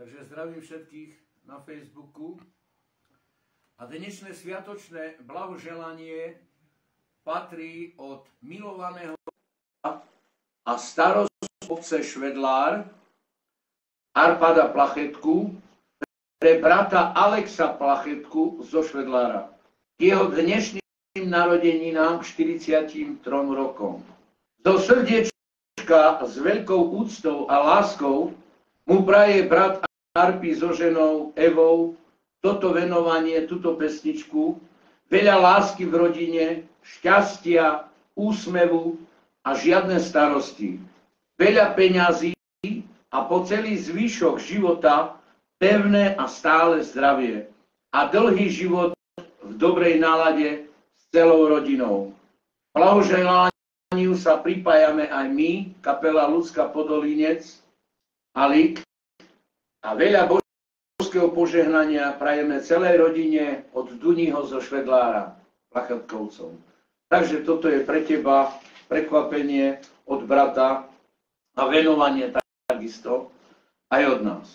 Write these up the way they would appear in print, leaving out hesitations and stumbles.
Takže zdravím všetkých na Facebooku. A dnešné sviatočné blahoželanie patrí od milovaného a starostu obce Švedlár Arpada Plachetku pre brata Alexa Plachetku zo Švedlára k jeho dnešným narodeninám k 43 rokom. Do srdiečka s veľkou úctou a láskou mu praje brat Arpi so ženou Evou toto venovanie, túto pesničku, veľa lásky v rodine, šťastia, úsmevu a žiadne starosti, veľa peňazí a po celý zvyšok života pevné a stále zdravie a dlhý život v dobrej nálade s celou rodinou. Blahoželaniu sa pripájame aj my, kapela Ľudská Podolínec a Lík, a veľa božského požehnania prajeme celej rodine od Duniho zo Švedlára, Plachetkovcov. Takže toto je pre teba prekvapenie od brata a venovanie takisto aj od nás.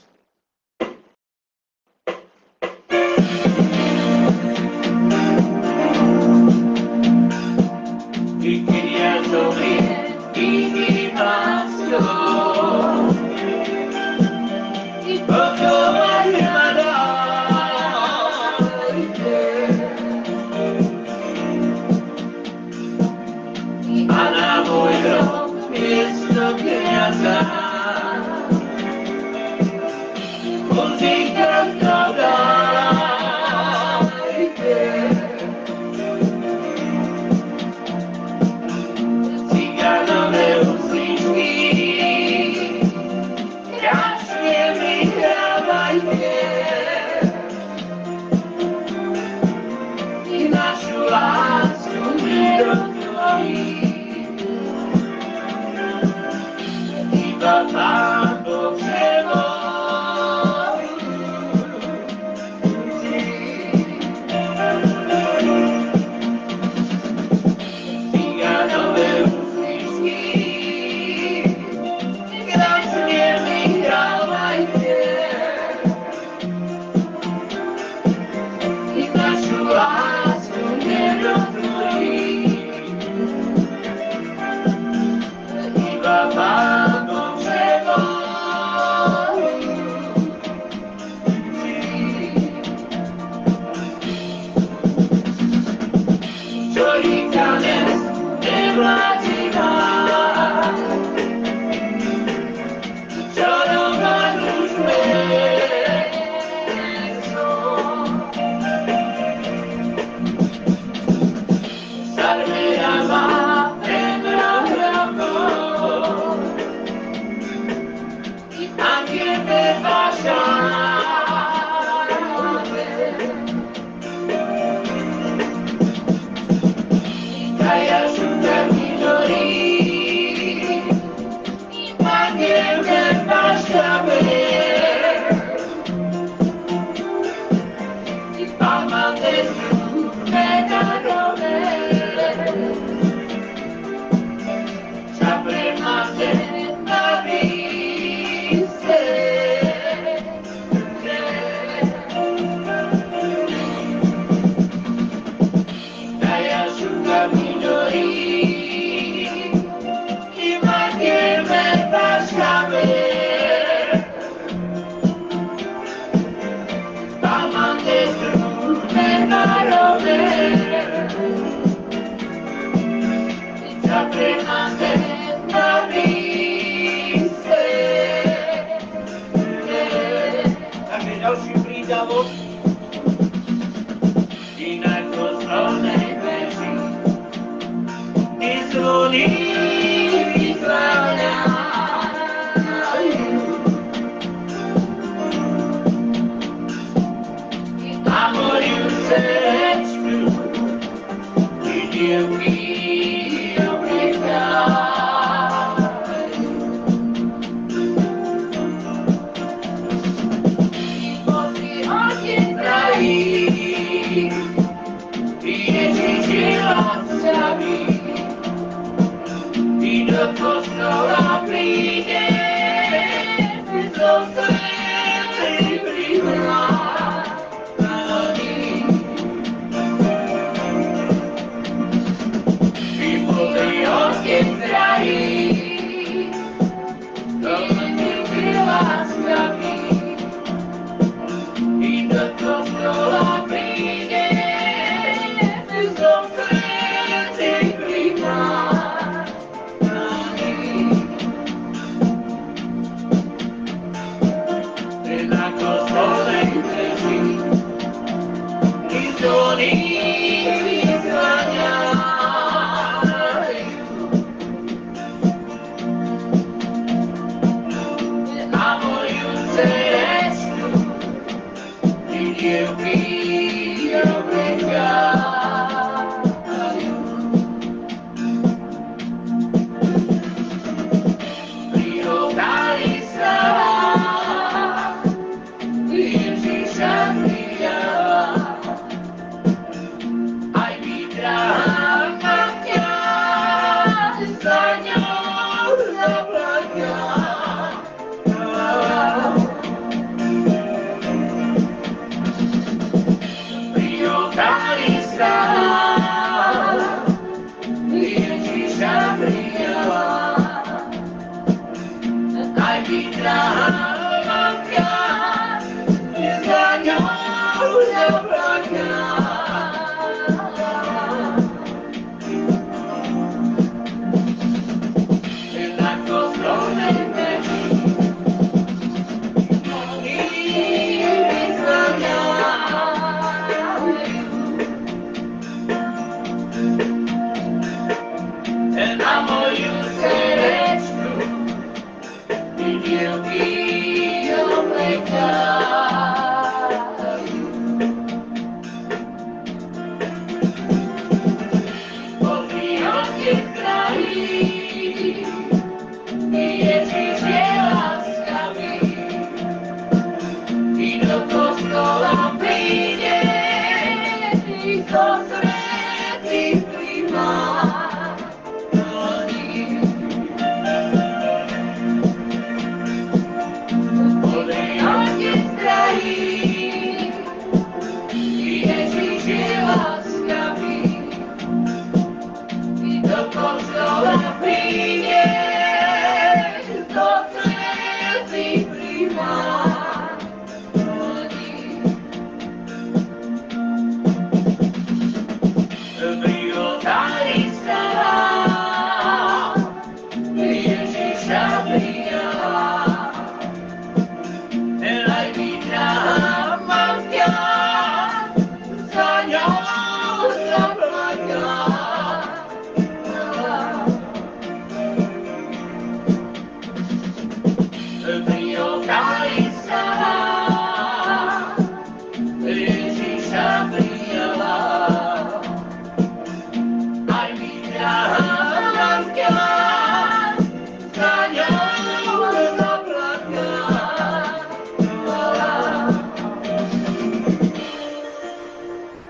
Do kościoła przyjdzie,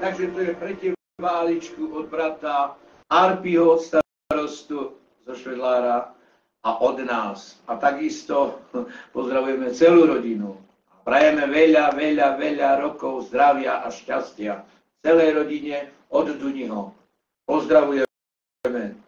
Takže to je pre teba, Aličku, od brata Arpiho, od starostu zo Švedlára a od nás. A takisto pozdravujeme celú rodinu. Prajeme veľa, veľa, veľa rokov zdravia a šťastia celej rodine od Duniho. Pozdravujeme.